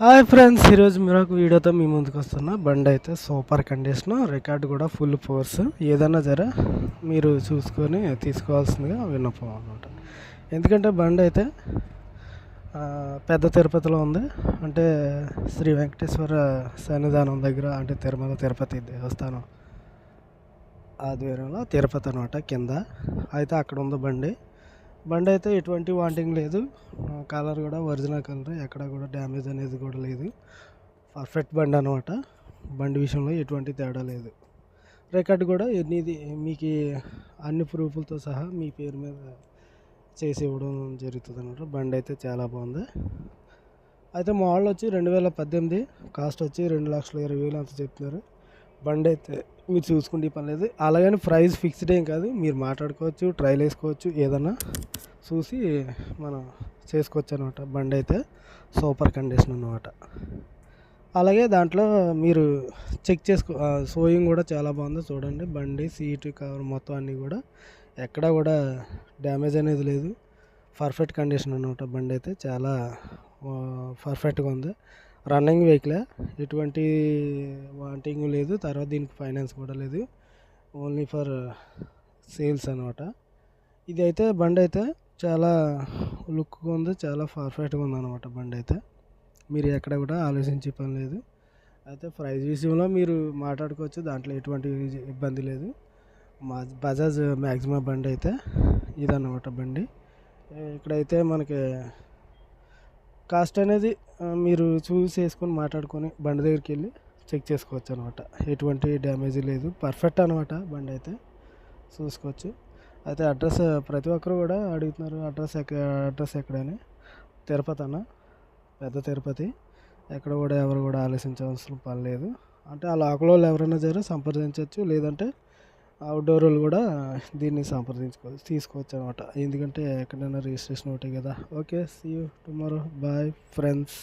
Hi friends, ఈరోజు మరొక వీడియోతో మీ ముందుకు వస్తున్నా. బండి అయితే సూపర్ కండిషన్, రికార్డు కూడా ఫుల్ ఫోర్స్. ఏదన్నా జర మీరు చూసుకొని తీసుకోవాల్సిందిగా విన్నపం అనమాట. ఎందుకంటే బండి అయితే పెద్ద తిరుపతిలో ఉంది. అంటే శ్రీ వెంకటేశ్వర సన్నిధానం దగ్గర, అంటే తిరుమల తిరుపతి దేవస్థానం ఆధ్వర్యంలో తిరుపతి అనమాట కింద. అయితే అక్కడ ఉంది బండి అయితే ఎటువంటి వాంటింగ్ లేదు. కలర్ కూడా ఒరిజినల్ కలర్, ఎక్కడ కూడా డ్యామేజ్ అనేది కూడా లేదు. పర్ఫెక్ట్ బండి అనమాట. బండి విషయంలో ఎటువంటి తేడా లేదు. రికార్డు కూడా ఎన్నిది మీకు అన్ని ప్రూఫ్లతో సహా మీ పేరు మీద చేసి ఇవ్వడం జరుగుతుంది అనమాట. బండి అయితే చాలా బాగుంది. అయితే మోడల్ వచ్చి 2018, కాస్ట్ వచ్చి 2,20,000 అంత చెప్తున్నారు. బండి అయితే మీరు చూసుకుంటే పని లేదు. అలాగని ప్రైస్ ఫిక్స్డ్ ఏం కాదు, మీరు మాట్లాడుకోవచ్చు, ట్రైల్ వేసుకోవచ్చు, ఏదన్నా చూసి మనం చేసుకోవచ్చు అనమాట. బండి అయితే సూపర్ కండిషన్ అనమాట. అలాగే దాంట్లో మీరు చెక్ షోయింగ్ కూడా చాలా బాగుంది చూడండి. బండి సీటు కవర్ మొత్తం అన్నీ కూడా ఎక్కడా కూడా డ్యామేజ్ అనేది లేదు. పర్ఫెక్ట్ కండిషన్ అనమాట. బండి అయితే చాలా పర్ఫెక్ట్గా ఉంది. రన్నింగ్ వెహికలే, ఎటువంటి వాంటింగ్ లేదు. తర్వాత దీనికి ఫైనాన్స్ కూడా లేదు, ఓన్లీ ఫర్ సేల్స్ అనమాట. ఇది అయితే బండి అయితే చాలా లుక్గా ఉంది, చాలా పర్ఫెక్ట్గా ఉంది అనమాట. బండి అయితే మీరు ఎక్కడ కూడా ఆలోచించే పని లేదు. అయితే ప్రైస్ విషయంలో మీరు మాట్లాడుకోవచ్చు, దాంట్లో ఎటువంటి ఇబ్బంది లేదు. బజాజ్ మ్యాక్సిమా బండి అయితే ఇదన్నమాట. బండి ఇక్కడైతే మనకి కాస్ట్ అనేది మీరు చూసి వేసుకొని మాట్లాడుకొని బండి దగ్గరికి వెళ్ళి చెక్ చేసుకోవచ్చు అనమాట. ఎటువంటి డ్యామేజ్ లేదు, పర్ఫెక్ట్ అనమాట. బండి అయితే చూసుకోవచ్చు. అయితే అడ్రస్ ప్రతి ఒక్కరు కూడా అడుగుతున్నారు, అడ్రస్ ఎక్కడని. తిరుపతి అన్న, పెద్ద తిరుపతి. ఎక్కడ కూడా ఎవరు కూడా ఆలోచించవలసిన పని లేదు. అంటే ఆ లోకల్ ఎవరైనా సరే సంప్రదించవచ్చు, లేదంటే అవుట్డోర్ వాళ్ళు కూడా దీన్ని తీసుకోవచ్చు అనమాట. ఎందుకంటే ఎక్కడైనా రిజిస్ట్రేషన్ ఒకటి కదా. Okay, see you tomorrow. Bye friends.